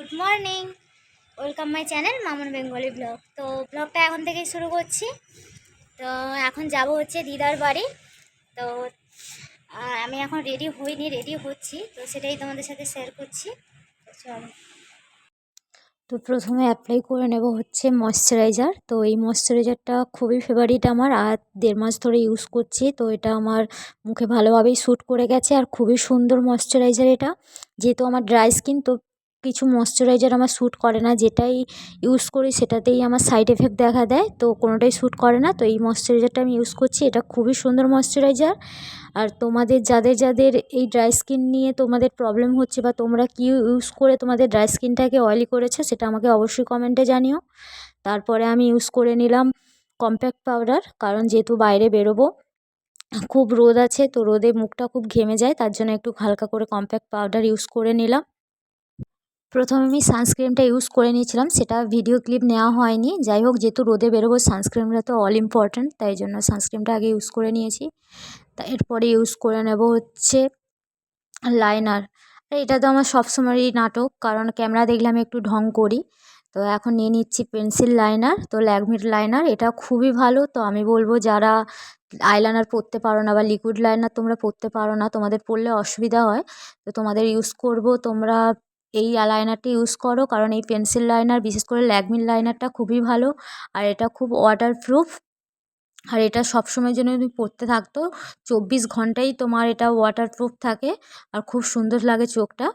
Good morning, welcome my channel Mamun Bengali blog. তো ব্লগটা এখন থেকেই শুরু করছি। তো এখন যাব হচ্ছে দিদার বাড়ি। তো আমি এখন রেডি হইনি, রেডি হচ্ছি, তো সেটাই তোমাদের সাথে শেয়ার করছি। তো চলো। তো প্রথমে অ্যাপ্লাই করে নেব হচ্ছে ময়শ্চারাইজার। তো এই ময়শ্চারাইজারটা খুবই ফেভারিট আমার, আর 1.5 মাস ধরে ইউজ করছি। তো এটা আমার মুখে ভালোভাবেই শ্যুট করে গেছে, আর খুবই সুন্দর ময়শ্চারাইজার এটা। যেহেতু আমার ড্রাই স্কিন, তো কিছু ময়শ্চারাইজার আমার শ্যুট করে না, যেটাই ইউজ করি সেটাতেই আমার সাইড এফেক্ট দেখা দেয়, তো কোনোটাই শ্যুট করে না। তো এই ময়শ্চারাইজারটা আমি ইউজ করছি, এটা খুবই সুন্দর ময়শ্চারাইজার। আর তোমাদের যাদের যাদের এই ড্রাই স্কিন নিয়ে তোমাদের প্রবলেম হচ্ছে, বা তোমরা কি ইউজ করে তোমাদের ড্রাই স্কিনটাকে অয়েলি করেছো, সেটা আমাকে অবশ্যই কমেন্টে জানিও। তারপরে আমি ইউজ করে নিলাম কম্প্যাক্ট পাউডার, কারণ যেহেতু বাইরে বেরোবো, খুব রোদ আছে, তো রোদে মুখটা খুব ঘেমে যায়, তার জন্য একটু হালকা করে কম্প্যাক্ট পাউডার ইউজ করে নিলাম। প্রথমে আমি সানস্ক্রিনটা ইউজ করে নিয়েছিলাম, সেটা ভিডিও ক্লিপ নেওয়া হয়নি। যাই হোক, যেহেতু রোদে বেরোবো, সানস্ক্রিনটা তো অল ইম্পর্ট্যান্ট, তাই জন্য সানস্ক্রিনটা আগে ইউজ করে নিয়েছি। তা এরপরে ইউজ করে নেব হচ্ছে লাইনার। এটা তো আমার সবসময়ই নাটক, কারণ ক্যামেরা দেখলে আমি একটু ঢং করি। তো এখন নিয়ে নিচ্ছি পেন্সিল লাইনার। তো ল্যাকমির লাইনার, এটা খুবই ভালো। তো আমি বলবো, যারা আইলাইনার পরতে পারো না, বা লিকুইড লাইনার তোমরা পরতে পারো না, তোমাদের পরলে অসুবিধা হয়, তো তোমাদের ইউজ করব, তোমরা এই লাইনারটি ইউজ করো। কারণ এই পেন্সিল লাইনার, বিশেষ করে ল্যাকমির লাইনারটা খুবই ভালো, আর এটা খুব ওয়াটারপ্রুফ। আর এটা সবসময়ের জন্য তুমি পরতে থাকতো, 24 ঘন্টাই তোমার এটা ওয়াটারপ্রুফ থাকে, আর খুব সুন্দর লাগে চোখটা।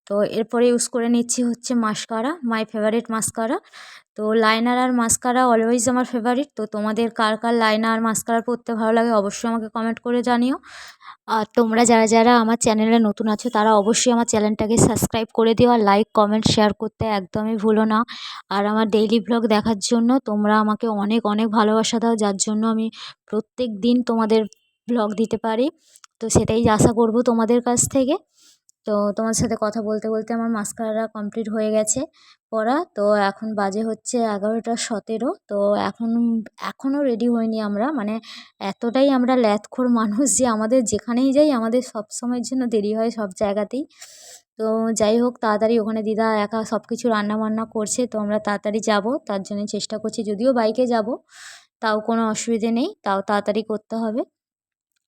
তো এরপরে ইউজ করে নিচ্ছি হচ্ছে মাস্কারা, মাই ফেভারিট মাস্কারা। তো লাইনার আর মাস্কারা অলওয়েজ আমার ফেভারিট। তো তোমাদের কার কার লাইনার আর মাস্কারা পরতে ভালো লাগে অবশ্যই আমাকে কমেন্ট করে জানিও। আর তোমরা যারা যারা আমার চ্যানেলে নতুন আছো, তারা অবশ্যই আমার চ্যানেলটাকে সাবস্ক্রাইব করে দিও, আর লাইক কমেন্ট শেয়ার করতে একদমই ভুলো না। আর আমার ডেইলি ব্লগ দেখার জন্য তোমরা আমাকে অনেক অনেক ভালোবাসা দাও, যার জন্য আমি প্রত্যেক দিন তোমাদের ব্লগ দিতে পারি। তো সেটাই আশা করব তোমাদের কাছ থেকে। তো তোমার সাথে কথা বলতে বলতে আমার মাস্কারা কমপ্লিট হয়ে গেছে পরা। তো এখন বাজে হচ্ছে 11টা 17। তো এখনও রেডি হইনি আমরা, মানে এতটাই আমরা ল্যাথখোর মানুষ যে আমাদের যেখানেই যাই আমাদের সব সময়ের জন্য দেরি হয় সব জায়গাতেই। তো যাই হোক, তাড়াতাড়ি ওখানে দিদা একা সব কিছু রান্না বান্না করছে, তো আমরা তাড়াতাড়ি যাব, তার জন্য চেষ্টা করছি। যদিও বাইকে যাব, তাও কোনো অসুবিধে নেই, তাও তাড়াতাড়ি করতে হবে।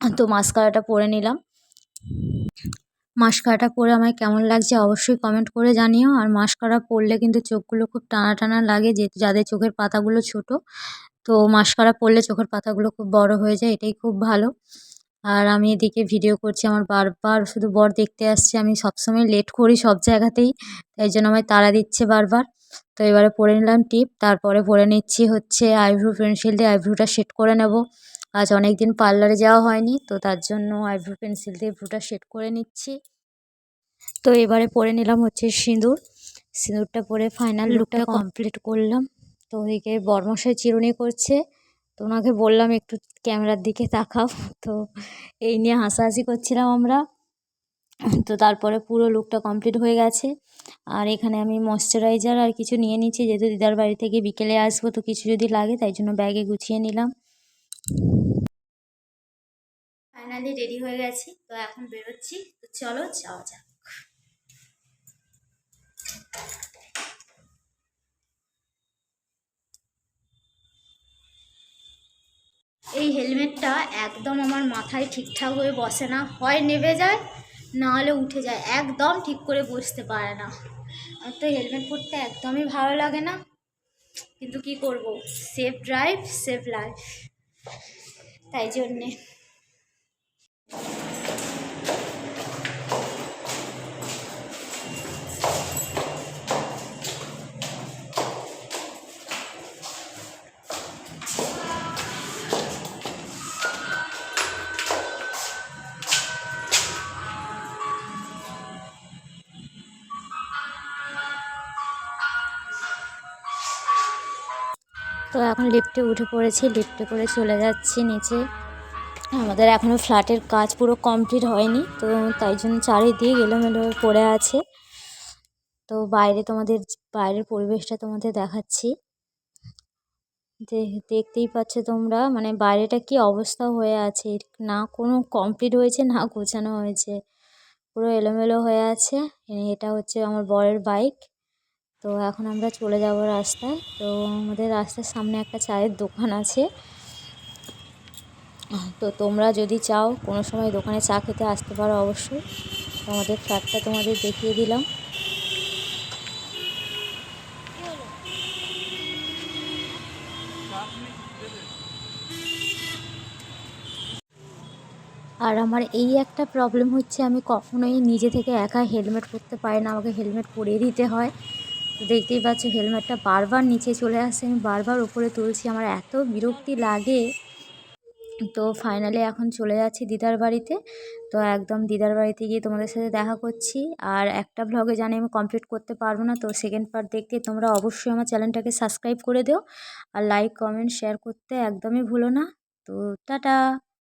তো মাস্কারাটা পরে নিলাম। মাস্কারাটা পরে আমায় কেমন লাগছে অবশ্যই কমেন্ট করে জানিও। আর মাস্কারা পরলে কিন্তু চোখগুলো খুব টানা টানা লাগে, যে যাদের চোখের পাতাগুলো ছোট, তো মাস্কারা পরলে চোখের পাতাগুলো খুব বড় হয়ে যায়, এটাই খুব ভালো। আর আমি এদিকে ভিডিও করছি, আমার বারবার শুধু বর দেখতে আসছে, আমি সবসময় লেট করি সব জায়গাতেই, তাই জন্য আমায় তাড়া দিচ্ছে বারবার। তো এবারে পরে নিলাম টিপ, তারপরে পরে নিচ্ছি হচ্ছে আইব্রো পেন্সিল দিয়ে আইব্রোটা শেড করে নেব। আজ অনেক দিন পার্লারে যাওয়া হয়নি, তো তার জন্য আইব্রো পেন্সিল দিয়ে ভ্রুটা শেড করে নিচ্ছি। তো এবারে পরে নিলাম হচ্ছে সিঁদুর। সিঁদুরটা পরে ফাইনাল লুকটা কমপ্লিট করলাম। তো ওদিকে বরমশাই চিরুনি করছে, তো ওনাকে বললাম একটু ক্যামেরার দিকে তাকাও। তো এই নিয়ে হাসাহাসি করছিলাম আমরা। তো তারপরে পুরো লুকটা কমপ্লিট হয়ে গেছে। আর এখানে আমি ময়শ্চারাইজার আর কিছু নিয়ে নিচ্ছি, যেহেতু দিদার বাড়ি থেকে বিকেলে আসবো, তো কিছু যদি লাগে তাই জন্য ব্যাগে গুছিয়ে নিলাম। ফাইনালি রেডি হয়ে গেছি, তো এখন বেরোচ্ছি। তো চলো যাওয়া যাক। এই হেলমেটটা একদম আমার মাথায় ঠিকঠাক হয়ে বসে না, হয় নেবে যায়, না হলে উঠে যায়, একদম ঠিক করে বসতে পারে না। আমার তো হেলমেট পরতে একদমই ভালো লাগে না, কিন্তু কি করব, সেফ ড্রাইভ সেফ লাইফ, তাই জন্যে। তো এখন লিফটে উঠে পড়েছি, লিফটে করে চলে যাচ্ছি নিচে। আমাদের এখনও ফ্ল্যাটের কাজ পুরো কমপ্লিট হয়নি, তো তাই জন্য চারিদিক এলোমেলো হয়ে পড়ে আছে। তো বাইরের পরিবেশটা তোমাদের দেখাচ্ছি। দেখতেই পাচ্ছ তোমরা, মানে বাইরেটা কি অবস্থা হয়ে আছে, না কোনো কমপ্লিট হয়েছে না গোছানো হয়েছে, পুরো এলোমেলো হয়ে আছে। এটা হচ্ছে আমার বরের বাইক। তো এখন আমরা চলে যাব রাস্তায়। তো আমাদের রাস্তার সামনে একটা চায়ের দোকান আছে। তো তোমরা যদি চাও কোনো সময় দোকানে চা খেতে আসতে পারো অবশ্যই। আমাদের ফ্ল্যাটটা তোমাদের দেখিয়ে দিলাম। আর আমার এই একটা প্রবলেম হচ্ছে, আমি কখনোই নিজে থেকে একা হেলমেট পরতে পারি না, আমাকে হেলমেট পরিয়ে দিতে হয়। তো দেখতেই পাচ্ছ হেলমেটটা বারবার নিচে চলে আসছে, আমি বারবার উপরে তুলছি, আমার এত বিরক্তি লাগে। তো ফাইনালি এখন চলে যাচ্ছি দিদার বাড়িতে। তো একদম দিদার বাড়িতে গিয়ে তোমাদের সাথে দেখা করছি। আর একটা ভ্লগে জানি আমি কমপ্লিট করতে পারবো না, তো সেকেন্ড পার্ট দেখতে তোমরা অবশ্যই আমার চ্যানেলটাকে সাবস্ক্রাইব করে দিও। আর লাইক কমেন্ট শেয়ার করতে একদমই ভুলো না। তো টাটা।